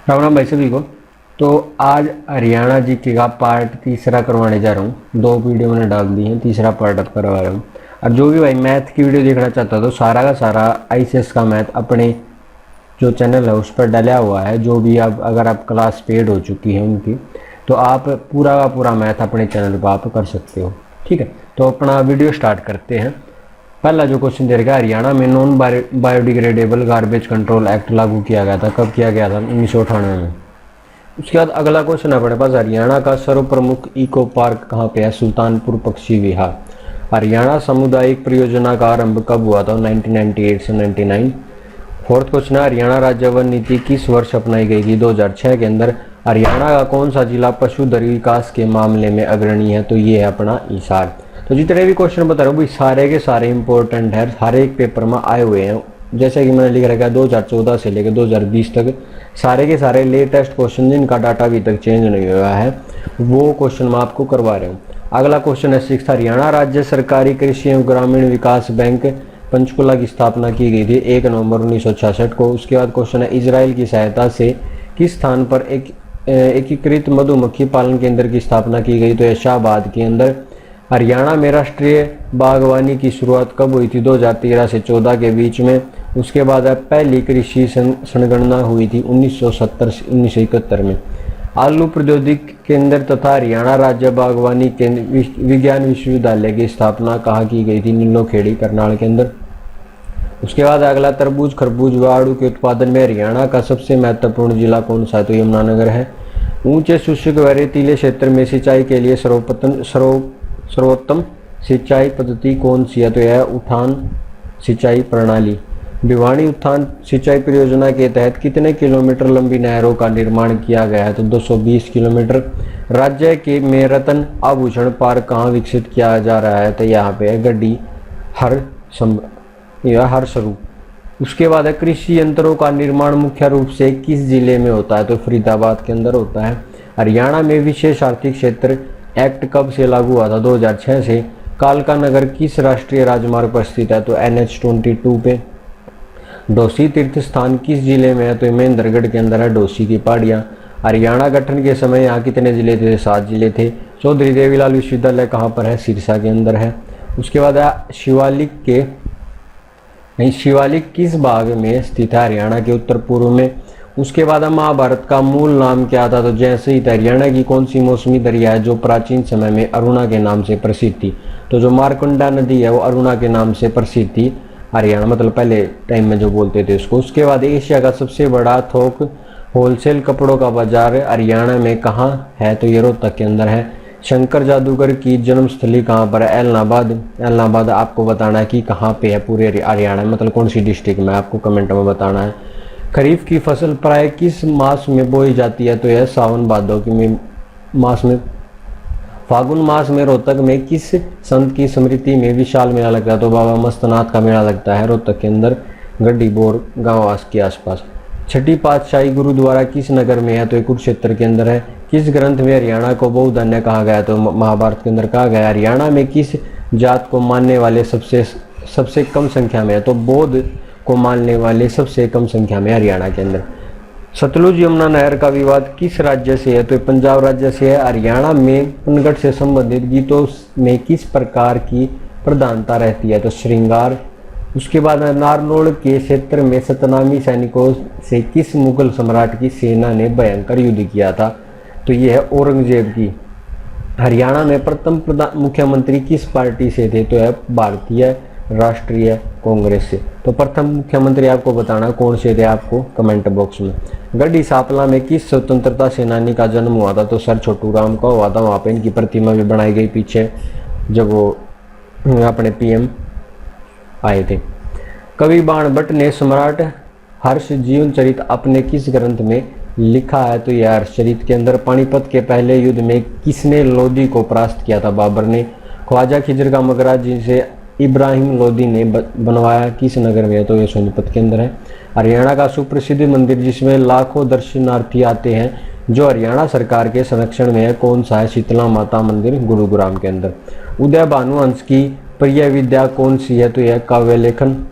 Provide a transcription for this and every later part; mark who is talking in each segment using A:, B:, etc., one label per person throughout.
A: राम राम भाई सभी को। तो आज हरियाणा जीके का पार्ट तीसरा करवाने जा रहा हूँ। 2 वीडियो मैंने डाल दी हैं, तीसरा पार्ट अब करवा रहा हूँ। और जो भी भाई मैथ की वीडियो देखना चाहता है तो सारा का सारा आईसीएस का मैथ अपने जो चैनल है उस पर डाला हुआ है। जो भी आप अगर आप क्लास पेड हो चुकी है उनकी, तो आप पूरा का पूरा मैथ अपने चैनल पर आप कर सकते हो। ठीक है, तो अपना वीडियो स्टार्ट करते हैं। पहला जो क्वेश्चन दे रखा है, हरियाणा में non biodegradable garbage control act लागू किया गया था। कब किया गया था? 1998 में। उसके बाद अगला क्वेश्चन है अपने पास, हरियाणा का सर्वप्रमुख इको पार्क कहाँ पे है? सुल्तानपुर पक्षी विहार। हरियाणा सामुदायिक परियोजना का आरंभ कब हुआ था? 1998 से 99। फोर्थ क्वेश्चन है, हरियाणा राज्य वन नीति किस वर्ष अपनाई गई थी? 2006 के अंदर। हरियाणा का कौन सा जिला पशुधन विकास के मामले में अग्रणी है? तो ये है अपना हिसार। तो जितने भी क्वेश्चन बता रहा हूँ सारे के सारे इंपॉर्टेंट है, हर एक पेपर में आए हुए हैं। जैसे कि मैंने लिख रखा है 2014 से लेकर 2020 तक सारे के सारे लेटेस्ट क्वेश्चन जिनका डाटा अभी तक चेंज नहीं हुआ है वो क्वेश्चन मैं आपको करवा रहा हूँ। अगला क्वेश्चन है 6, हरियाणा राज्य सरकारी कृषि एवं ग्रामीण विकास बैंक पंचकुला की स्थापना की गई थी 1 नवंबर 1966 को। उसके बाद क्वेश्चन है, इजराइल की सहायता से किस स्थान पर एक एकीकृत मधुमक्खी पालन केंद्र की स्थापना की गई? तो यह शाहबाद के अंदर। हरियाणा में राष्ट्रीय बागवानी की शुरुआत कब हुई थी? 2013 से 14 के बीच में। उसके बाद पहली कृषि संगणना हुई थी 1970 से 1971 में। आलू प्रौद्योगिकी केंद्र तथा हरियाणा राज्य बागवानी विज्ञान विश्वविद्यालय की स्थापना कहाँ की गई थी? नीलोखेड़ी करनाल के अंदर। उसके बाद अगला, तरबूज खरबूज व आड़ू के उत्पादन में हरियाणा का सबसे महत्वपूर्ण जिला कौन सा है? तो यमुनानगर है। ऊंचे शुष्क व रेतीले क्षेत्र में सिंचाई के लिए सर्वोत्तम सिंचाई पद्धति कौन सी है? तो यह उठान सिंचाई प्रणाली। भिवानी उठान सिंचाई परियोजना के तहत कितने किलोमीटर लंबी नहरों का निर्माण किया गया है? तो 220 किलोमीटर। राज्य के में रत्न आभूषण पार्क कहाँ विकसित किया जा रहा है? तो यहाँ पे है गड्डी हरसरू। उसके बाद है, कृषि यंत्रों का निर्माण मुख्य रूप से किस जिले में होता है? तो फरीदाबाद के अंदर होता है। हरियाणा में विशेष आर्थिक क्षेत्र एक्ट कब से लागू हुआ था? 2006 से। कालका नगर किस राष्ट्रीय राजमार्ग पर स्थित है? तो NH-22 पे। डोसी तीर्थ स्थान किस जिले में है? तो महेंद्रगढ़ के अंदर है डोसी की पहाड़ियाँ। हरियाणा गठन के समय यहाँ कितने जिले थे? 7 जिले थे। चौधरी देवीलाल विश्वविद्यालय कहाँ पर है? सिरसा के अंदर है। उसके बाद शिवालिक किस भाग में स्थित है? हरियाणा के उत्तर पूर्व में। उसके बाद महाभारत का मूल नाम क्या था? तो जैसे ही हरियाणा की कौन सी मौसमी दरिया है जो प्राचीन समय में अरुणा के नाम से प्रसिद्ध थी? तो जो मारकुंडा नदी है वो अरुणा के नाम से प्रसिद्ध थी हरियाणा, मतलब पहले टाइम में जो बोलते थे उसको। उसके बाद एशिया का सबसे बड़ा थोक होलसेल कपड़ों का बाजार हरियाणा में कहाँ है? तो ये रोहतक के अंदर है। शंकर जादूगर की जन्मस्थली कहाँ पर है? एलनाबाद आपको बताना है कि कहाँ पे है पूरे हरियाणा में, मतलब कौन सी डिस्ट्रिक्ट में, आपको कमेंट में बताना है। खरीफ की फसल प्राय किस मास में बोई जाती है? तो यह सावन भादौ के मास में। फागुन मास में रोहतक में किस संत की स्मृति में विशाल मेला लगता है? तो बाबा मस्तनाथ का मेला लगता है रोहतक के अंदर, गड्डी बोर गाँव के आसपास। छठी पातशाही गुरुद्वारा किस नगर में है? तो कुरुक्षेत्र के अंदर है। किस ग्रंथ में हरियाणा को बहुधन्य कहा गया? तो महाभारत के अंदर कहा गया। हरियाणा में किस जात को मानने वाले सबसे कम संख्या में है? तो बौद्ध को मानने वाले सबसे कम संख्या में हरियाणा के अंदर। सतलुज यमुना नहर का विवाद किस राज्य से है? तो पंजाब राज्य से है। हरियाणा में पनघट से संबंधित गीतों में किस प्रकार की प्रधानता रहती है? तो श्रृंगार। उसके बाद नारनौल के क्षेत्र में सतनामी सैनिकों से किस मुगल सम्राट की सेना ने भयंकर युद्ध किया था? तो यह है औरंगजेब की। हरियाणा में प्रथम मुख्यमंत्री किस पार्टी से थे? तो यह भारतीय राष्ट्रीय कांग्रेस से। तो प्रथम मुख्यमंत्री आपको बताना कौन से थे, आपको कमेंट बॉक्स में। गढ़ी सांपला में किस स्वतंत्रता सेनानी का जन्म हुआ था? तो सर छोटू राम का हुआ था। वहाँ पे इनकी प्रतिमा भी बनाई गई पीछे जब वो अपने PM आए थे। कवि बाण भट्ट ने सम्राट हर्ष जीवन चरित अपने किस ग्रंथ में लिखा है? तो यह हर्षचरित के अंदर। पानीपत के पहले युद्ध में किसने लोधी को परास्त किया था? बाबर ने। ख्वाजा खिजर का मकबरा जिसे इब्राहिम लोदी ने बनवाया किस नगर में है? तो यह सोनीपत के अंदर है। हरियाणा का सुप्रसिद्ध मंदिर जिसमें लाखों दर्शनार्थी आते हैं जो हरियाणा सरकार के संरक्षण में है कौन सा है? शीतला माता मंदिर गुरुग्राम के अंदर। उदय भानुवंश की प्रिय विद्या कौन सी है? तो यह काव्य लेखन।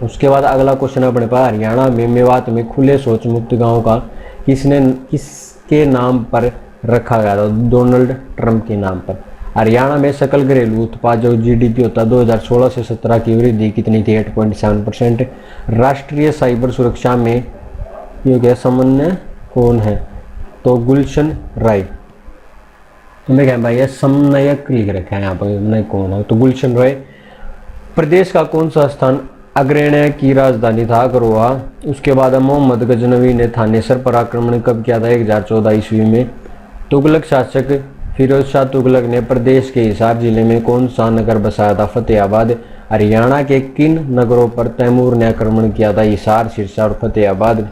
A: उसके बाद अगला क्वेश्चन अपने पास, हरियाणा में मेवात में खुले शौच मुक्त गांव का किसके नाम पर रखा गया था? डोनाल्ड ट्रंप के नाम पर। हरियाणा में सकल घरेलू उत्पाद जो जीडीपी होता है 2016 से 17 की वृद्धि कितनी थी? 8.7%। राष्ट्रीय साइबर सुरक्षा में ये क्या समन्वय कौन है? तो गुलशन राय। तुम्हें क्या भाई, समन्वयक लिख रखा है यहाँ पर, नहीं कौन है, तो गुलशन राय। प्रदेश का कौन सा स्थान अग्रण्य की राजधानी था? अगरवा। उसके बाद मोहम्मद गजनवी ने थानेसर पर आक्रमण कब किया था? 1014 ईस्वी में। तुगलक शासक फिरोज शाह तुगलक ने प्रदेश के हिसार जिले में कौन सा नगर बसाया था? फतेहाबाद। हरियाणा के किन नगरों पर तैमूर ने आक्रमण किया था? हिसार, सिरसा और फतेहाबाद।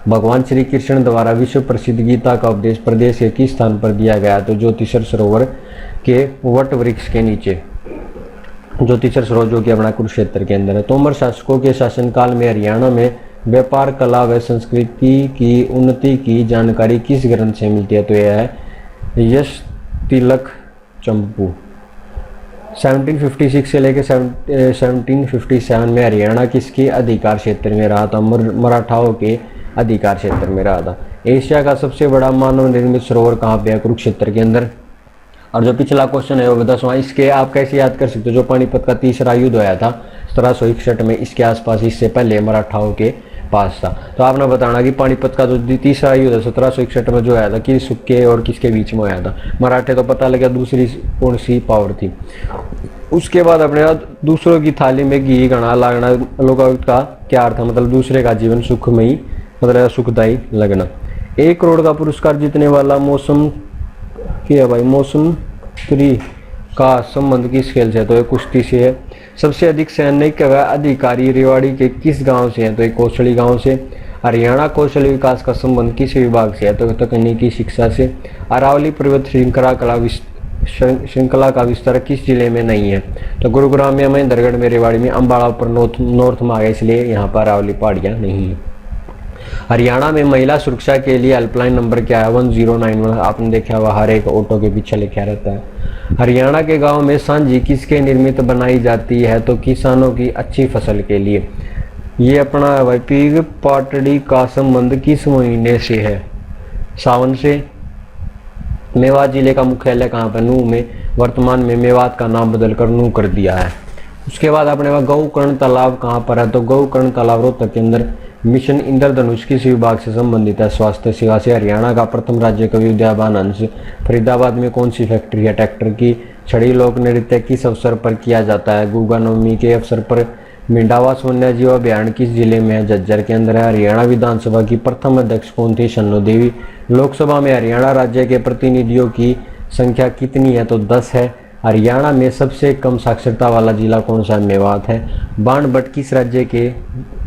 A: भगवान श्री कृष्ण द्वारा विश्व प्रसिद्ध गीता का उपदेश प्रदेश के किस स्थान पर दिया गया? तो ज्योतिषर सरोवर के वट वृक्ष के नीचे। ज्योतिषर सरोवर जो कि अपना कुरुक्षेत्र के अंदर है। तोमर शासकों के शासनकाल में हरियाणा में व्यापार, कला व संस्कृति की उन्नति की जानकारी किस ग्रंथ से मिलती है? तो यह है यश तिलक चंपू। 1756 से लेकर 1757 में हरियाणा किसके अधिकार क्षेत्र में रहा था? मराठाओं के अधिकार क्षेत्र में रहा था। एशिया का सबसे बड़ा मानव निर्मित सरोवर कहाँ पे है? कुरुक्षेत्र के अंदर। और जो पिछला क्वेश्चन है वो 10वां, इसके आप कैसे याद कर सकते हो? जो पानीपत का तीसरा युद्ध होया था 1761 में, इसके आसपास, इससे पहले मराठाओं के पास था। तो आपने बताना कि पानीपत का जो तीसरा युद्ध 1761 में जो आया था, किस के और किसके बीच में आया था? मराठे तो पता लगा दूसरी कौन सी पावर थी। उसके बाद अपने दूसरों की थाली में घी गणा लागना लोकायुक्त का क्या अर्थ है? मतलब दूसरे का जीवन सुखमयी, मतलब सुखदायी लगना। 1 करोड़ का पुरस्कार जीतने वाला मौसम क्या भाई? मौसम 3 का संबंध किस खेल से है? तो ये कुश्ती से है। सबसे अधिक सैनिक अधिकारी रेवाड़ी के किस गांव से हैं? तो एक कौशली गांव से। हरियाणा कौशल विकास का संबंध किस विभाग से है? तो तकनीकी शिक्षा से। अरावली पर्वत श्रृंखला का विस्तार किस जिले में नहीं है? तो गुरुग्राम में, महेंद्रगढ़ में, रेवाड़ी में। अम्बाड़ा पर नॉर्थ में आ गया, इसलिए यहाँ पर अरावली पहाड़ियाँ नहीं है। हरियाणा में महिला सुरक्षा के लिए हेल्पलाइन नंबर क्या है? 1091। आपने देखा हुआ हर एक ऑटो के पीछे लिखा रहता है। हरियाणा के गांव में सांझी किसके निर्मित बनाई जाती है? तो किसानों की अच्छी फसल के लिए। ये अपना पीग पाटड़ी का संबंध किस महीने से है? सावन से। मेवात जिले का मुख्यालय कहाँ पर? नूह में। वर्तमान में मेवात का नाम बदलकर नूह कर दिया है। उसके बाद अपने पास गौकर्ण तालाब कहाँ पर है? तो गौकर्ण तालाब रोहतक के अंदर। मिशन इंद्रधनुष किस विभाग से संबंधित है? स्वास्थ्य सेवा से। हरियाणा का प्रथम राज्य कवि उदयभान हंस। फरीदाबाद में कौन सी फैक्ट्री है? ट्रैक्टर की। छड़ी लोक नृत्य किस अवसर पर किया जाता है? गुगा नवमी के अवसर पर। मिंडावास वन्यजीव अभ्यारण्य किस जिले में है? झज्जर के अंदर है। हरियाणा विधानसभा की प्रथम अध्यक्ष कौन थी? शन्नो देवी। लोकसभा में हरियाणा राज्य के प्रतिनिधियों की संख्या कितनी है? तो 10 है। हरियाणा में सबसे कम साक्षरता वाला जिला कौन सा? मेवात है। बाणभट्ट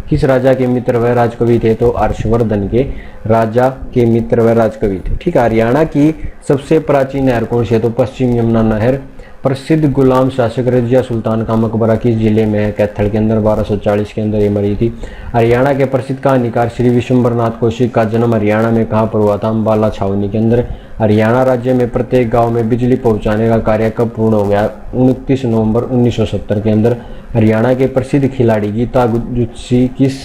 A: किस राजा के मित्र व राजकवि थे? तो हर्षवर्धन के राजा के मित्र व राजकवि थे। ठीक है। हरियाणा की सबसे प्राचीन नहर कौन सी है? तो पश्चिम यमुना नहर। प्रसिद्ध गुलाम शासक रजिया सुल्तान का मकबरा किस जिले में है? कैथल के अंदर। 1240 के अंदर ये मरी थी। हरियाणा के प्रसिद्ध कहानीकार श्री विशंबरनाथ कौशिक का जन्म हरियाणा में कहाँ पर हुआ था? अम्बाला छावनी के अंदर। हरियाणा राज्य में प्रत्येक गांव में बिजली पहुंचाने का कार्य कब पूर्ण हो गया? 29 नवंबर 1970 के अंदर। हरियाणा के प्रसिद्ध खिलाड़ी गीता गुजसी किस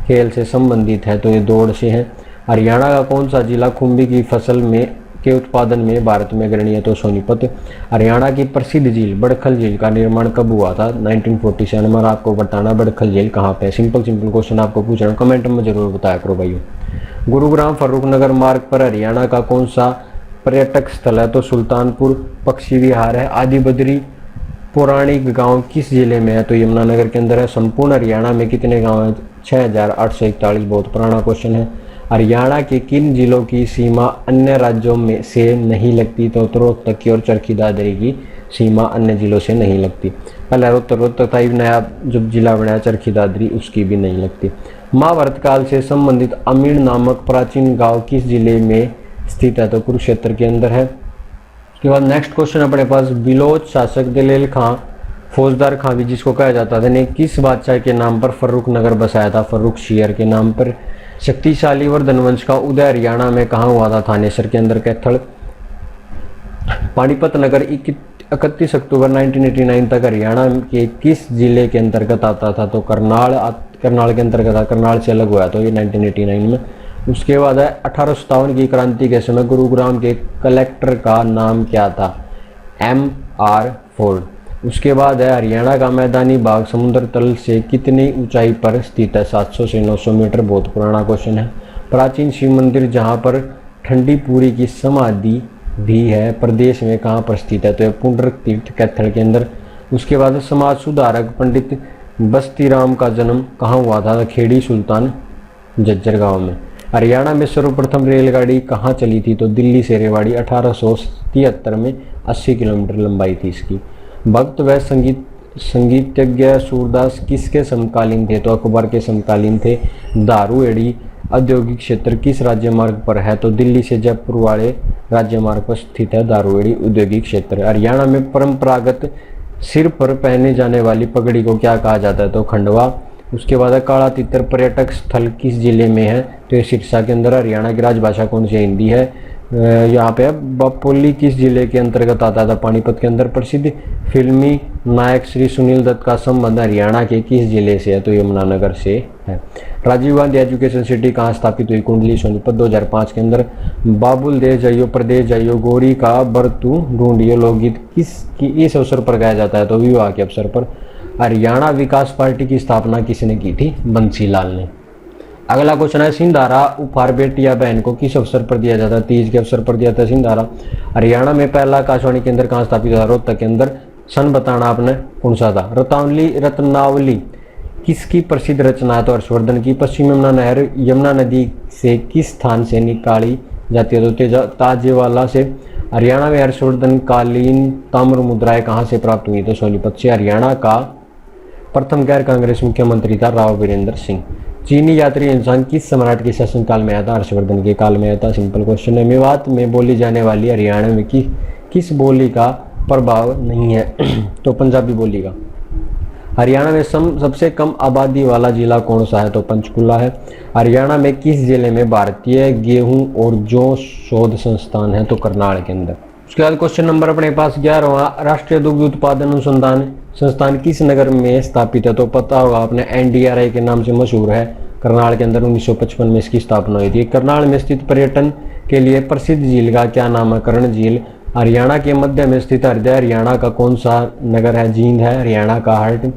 A: खेल से संबंधित है? तो ये दौड़ से है। हरियाणा का कौन सा जिला खुम्बी की फसल के उत्पादन में भारत में अग्रणी है? तो सोनीपत। हरियाणा की प्रसिद्ध झील बड़खल झील का निर्माण कब हुआ था? 1947 में। आपको बताना बड़खल झील कहाँ पे है। सिंपल क्वेश्चन आपको पूछना, कमेंट में जरूर बताया करो भाइयों। गुरुग्राम फर्रुखनगर मार्ग पर हरियाणा का कौन सा पर्यटक स्थल है? तो सुल्तानपुर पक्षी विहार है। आदि बद्री पौराणिक गांव किस जिले में है? तो यमुनानगर के अंदर है। संपूर्ण हरियाणा में कितने गांव हैं? 6841। बहुत पुराना क्वेश्चन है। हरियाणा के किन जिलों की सीमा अन्य राज्यों में से नहीं लगती? तो रोहतक की और चरखी दादरी की सीमा अन्य जिलों से नहीं लगती। पहले रोहतक था, नया जो जिला बनाया चरखी दादरी, उसकी भी नहीं लगती। महाभारत काल से संबंधित अमीर नामक प्राचीन गांव किस जिले में स्थित है? तो कुरुक्षेत्र के अंदर है। उसके बाद नेक्स्ट क्वेश्चन अपने पास, बिलोच शासक दलेल खां फौजदार खां भी जिसको कहा जाता था ने किस बादशाह के नाम पर फर्रुख नगर बसाया था? फर्रुख शेर के नाम पर। शक्तिशाली वर्धन वंश का उदय हरियाणा में कहाँ हुआ था? थानेसर के अंदर, कैथल। पानीपत नगर 31 अक्टूबर 1989 तक हरियाणा के किस जिले के अंतर्गत आता था? तो करनाल के अंतर्गत था। करनाल से अलग हुआ तो ये 1989 में। उसके बाद है 1857 की क्रांति के समय गुरुग्राम के कलेक्टर का नाम क्या था? M.R. फोर्ड। उसके बाद है हरियाणा का मैदानी भाग समुद्र तल से कितनी ऊंचाई पर स्थित है? 700 से 900 मीटर। बहुत पुराना क्वेश्चन है। प्राचीन शिव मंदिर जहां पर ठंडी पुरी की समाधि भी है प्रदेश में कहां पर स्थित है? तो यह पुंडरक तीर्थ कैथल के अंदर। उसके बाद समाज सुधारक पंडित बस्तीराम का जन्म कहाँ हुआ था? खेड़ी सुल्तान झज्जर गांव में। हरियाणा में सर्वप्रथम रेलगाड़ी कहाँ चली थी? तो दिल्ली से रेवाड़ी 1873 में 80 किलोमीटर लंबाई थी इसकी। भक्त व संगीतज्ञ सूरदास किसके समकालीन थे? तो अकबर के समकालीन थे। दारूएड़ी औद्योगिक क्षेत्र किस राज्य मार्ग पर है? तो दिल्ली से जयपुर वाले राज्य मार्ग पर स्थित है दारूएड़ी औद्योगिक क्षेत्र। हरियाणा में परंपरागत सिर पर पहने जाने वाली पगड़ी को क्या कहा जाता है? तो खंडवा। उसके बाद काला तितर पर्यटक स्थल किस जिले में है? तो ये सिरसा के अंदर। हरियाणा की राजभाषा कौन सी? हिंदी है। यहाँ पे बपोली किस जिले के अंतर्गत आता था? पानीपत के अंदर। प्रसिद्ध फिल्मी नायक श्री सुनील दत्त का संबंध हरियाणा के किस जिले से है? तो यमुनानगर से है। राजीव गांधी एजुकेशन सिटी कहाँ स्थापित हुई? कुंडली सोनीपत 2005 के अंदर। बाबुल दे जाइयो प्रदेश जाइयो गोरी का बरतू ढूंढियो लोकगीत इस अवसर पर गाया जाता है? तो विवाह के अवसर पर। हरियाणा विकास पार्टी की स्थापना किसने की थी? बंसीलाल ने। अगला क्वेश्चन है सिंधारा उपहार बेटी या बहन को किस अवसर पर दिया जाता है? तीज के अवसर पर दिया था सिंधारा। हरियाणा में पहला आकाशवाणी केंद्र कहाँ स्थापित हुआ? रोहतक के अंदर। सन बताना आपने कौन सा था? रत्नावली किसकी प्रसिद्ध रचना है? तो हर्षवर्धन की। पश्चिम यमुना नहर यमुना नदी से किस स्थान से निकाली जाती है? तो ताजेवाला से। हरियाणा में हर्षवर्धन कालीन ताम्र मुद्राएं कहाँ से प्राप्त हुई? तो सोनीपत से। हरियाणा का प्रथम गैर कांग्रेस मुख्यमंत्री था राव वीरेंद्र सिंह। चीनी यात्री इंसान किस सम्राट के शासनकाल में आया था? हर्षवर्धन के काल में आया था। सिंपल क्वेश्चन है। मेवात में बोली जाने वाली हरियाणा में किस बोली का प्रभाव नहीं है? तो पंजाबी बोली का। हरियाणा में सबसे कम आबादी वाला जिला कौन सा है? तो पंचकुला है। हरियाणा में किस जिले में भारतीय गेहूं और जौ शोध संस्थान है? तो करनाल के अंदर। उसके बाद क्वेश्चन नंबर अपने पास 11वां राष्ट्रीय दुग्ध उत्पादन अनुसंधान संस्थान किस नगर में स्थापित है? तो पता होगा आपने NDRI के नाम से मशहूर है। करनाल के अंदर 1955 में इसकी स्थापना हुई थी। करनाल में स्थित पर्यटन के लिए प्रसिद्ध झील का क्या नाम है? कर्ण झील। हरियाणा के मध्य में स्थित हृदय हरियाणा का कौन सा नगर है? जींद है हरियाणा का हार्ट।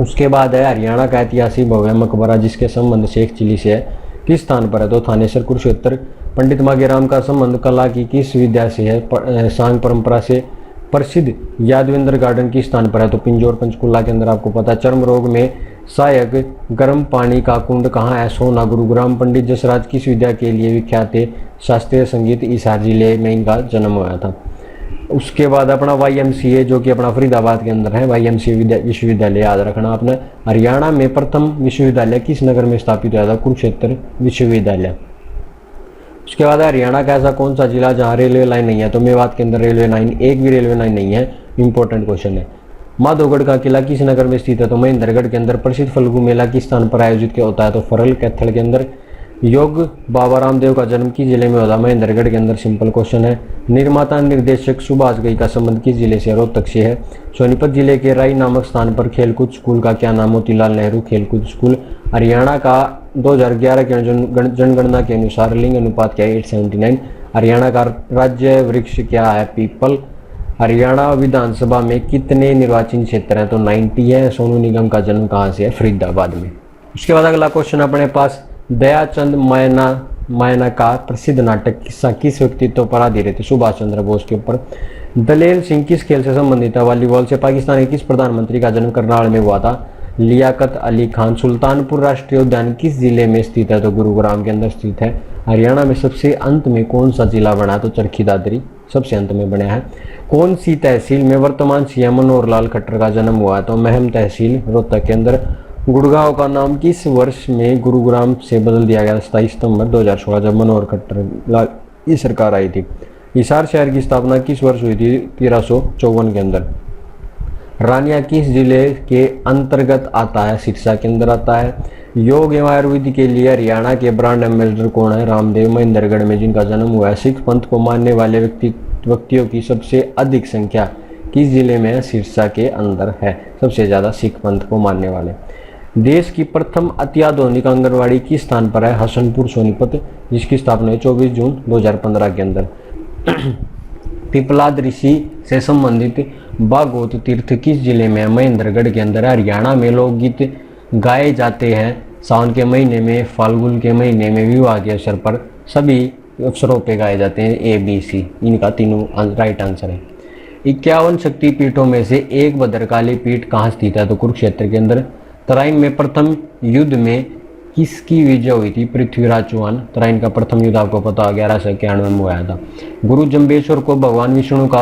A: उसके बाद है हरियाणा का ऐतिहासिक भव्य मकबरा जिसके संबंध शेख चिली से है किस स्थान पर है? तो थानेसर कुरुक्षेत्र। पंडित मांगेराम का संबंध कला की किस विद्या से है? सांग परंपरा से। प्रसिद्ध यादवेंद्र गार्डन किस स्थान पर है? तो पिंजौर पंचकुला के अंदर। आपको पता है चर्म रोग में सहायक गर्म पानी का कुंड कहाँ है? सोना गुरुग्राम। पंडित जसराज किस विद्या के लिए विख्यात थे? शास्त्रीय संगीत। हिसार जिले में इनका जन्म हुआ था। उसके बाद अपना YMCA जो कि अपना फरीदाबाद के अंदर है। YMCA विश्वविद्यालय याद रखना आपने। हरियाणा में प्रथम विश्वविद्यालय किस नगर में स्थापित हुआ था? कुरुक्षेत्र विश्वविद्यालय। उसके बाद हरियाणा का ऐसा कौन सा जिला जहाँ रेलवे लाइन नहीं है? तो मेवात के अंदर रेलवे लाइन, एक भी रेलवे लाइन नहीं है। इंपॉर्टेंट क्वेश्चन है। माधोगढ़ का किला किस नगर में स्थित है? तो महेंद्रगढ़ के अंदर। प्रसिद्ध फल्गु मेला किस स्थान पर आयोजित किया होता है? तो फरल कैथल के अंदर। योग बाबा रामदेव का जन्म किस जिले में होता? महेंद्रगढ़ के अंदर। सिंपल क्वेश्चन है। निर्माता निर्देशक सुभाष घई का संबंध किस जिले से? रोहतक से है। सोनीपत जिले के राई नामक स्थान पर खेलकूद स्कूल का क्या नाम? मोतीलाल नेहरू खेलकूद स्कूल। हरियाणा का 2011 के जनगणना के अनुसार लिंग अनुपात क्या है? 8:79। हरियाणा का राज्य वृक्ष क्या है? पीपल। हरियाणा विधानसभा में कितने निर्वाचन क्षेत्र हैं? तो 90 है। सोनू निगम का जन्म कहाँ से है? फरीदाबाद में। उसके बाद अगला क्वेश्चन अपने पास दयाचंद मायना का प्रसिद्ध नाटक किस्सा किस व्यक्तित्व पर आधारित है? सुभाष चंद्र बोस के ऊपर। दलेल सिंह किस खेल से संबंधित है? वॉलीबॉल से। पाकिस्तान के किस प्रधानमंत्री का जन्म करनाल में हुआ था? लियाकत अली खान। सुल्तानपुर राष्ट्रीय उद्यान किस जिले में स्थित है? तो गुरुग्राम के अंदर स्थित है। हरियाणा में सबसे अंत में कौन सा जिला बना? तो चरखी दादरी सबसे अंत में बना है। कौन सी तहसील में वर्तमान CM मनोहर लाल खट्टर का जन्म हुआ? तो महम तहसील रोहतक के अंदर। गुड़गांव का नाम किस वर्ष में गुरुग्राम से बदल दिया गया? 27 सितंबर 2016 जब मनोहर खट्टर की सरकार आई थी। हिसार शहर की स्थापना किस वर्ष हुई थी? 1354 के अंदर। रानिया किस जिले के अंतर्गत आता है? सिरसा के अंदर आता है। योग एवं आयुर्वेद के लिए हरियाणा के ब्रांड एम्बेसडर कौन है? रामदेव। महेंद्रगढ़ में जिनका जन्म हुआ है। सिख पंथ को मानने वाले व्यक्तियों की सबसे अधिक संख्या किस जिले में है? सिरसा के अंदर है। सबसे ज्यादा सिख पंथ को मानने वाले। देश की प्रथम अत्याधुनिक आंगनवाड़ी किस स्थान पर है? हसनपुर सोनीपत, जिसकी स्थापना है 24 जून 2015 के अंदर। पिपलाद ऋषि से संबंधित बागोत तीर्थ किस जिले में? महेंद्रगढ़ के अंदर। हरियाणा में लोकगीत गाए जाते हैं सावन के महीने में, फाल्गुन के महीने में, विवाह के अवसर पर, सभी अवसरों पे गाए जाते हैं। ए बी सी इनका तीनों राइट आंसर है। 51 शक्तिपीठों में से एक भद्रकाली पीठ कहाँ स्थित है? तो कुरुक्षेत्र के अंदर। तराइन में प्रथम युद्ध में किसकी विजय हुई थी? पृथ्वीराज चौहान। तराइन का प्रथम युद्ध आपको पता 1191 में हुआ था। गुरु जम्बेश्वर को भगवान विष्णु का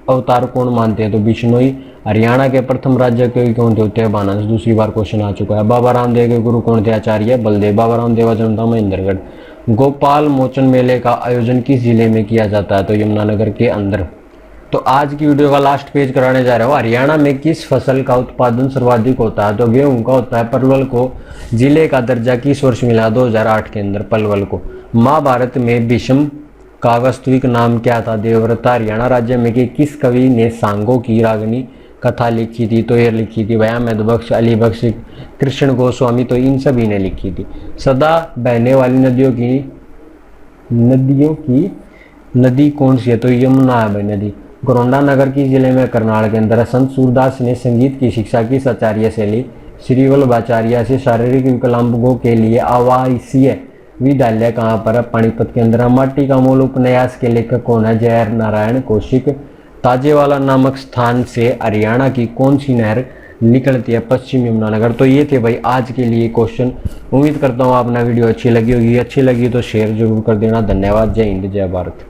A: अवतार कौन मानते हैं? तो बिश्नोई। हरियाणा के प्रथम राज्य के कौन थे? उत्तर बानास। दूसरी बार क्वेश्चन आ चुका है। बाबा रामदेव के गुरु कौन थे? आचार्य बलदेव। बाबा रामदेव का जन्म था महेंद्रगढ़। गोपाल मोचन मेले का आयोजन किस जिले में किया जाता है? तो यमुनानगर के अंदर। तो आज की वीडियो का लास्ट पेज कराने जा रहा हूँ। हरियाणा में किस फसल का उत्पादन सर्वाधिक होता है? तो गेहूं का होता है। पलवल को जिले का दर्जा किस वर्ष मिला? 2008 के अंदर पलवल को। महाभारत में भीष्म का वास्तविक नाम क्या था? देवव्रता। हरियाणा राज्य में कि किस कवि ने सांगों की रागनी कथा लिखी थी? तो ये लिखी थी भैया मधुबक्ष, अली बख्श, कृष्ण गोस्वामी, तो इन सभी ने लिखी थी। सदा बहने वाली नदी कौन सी है? तो यमुना है भाई नदी। गोरंडा नगर की जिले में करनाल के अंदर। संत सूरदास ने संगीत की शिक्षा किस आचार्य से ली? श्री वल्लभाचार्य से। शारीरिक विकलांगों के लिए आवासीय विद्यालय कहाँ पर है? पानीपत के अंदर। माटी का मूल उपन्यास के लेखक कौन है? जय नारायण कौशिक। ताजेवाला नामक स्थान से हरियाणा की कौन सी नहर निकलती है? पश्चिम यमुनानगर। तो ये थे भाई आज के लिए क्वेश्चन। उम्मीद करता हूँ आपने वीडियो अच्छी लगी होगी। अच्छी लगी तो शेयर जरूर कर देना। धन्यवाद। जय हिंद, जय भारत।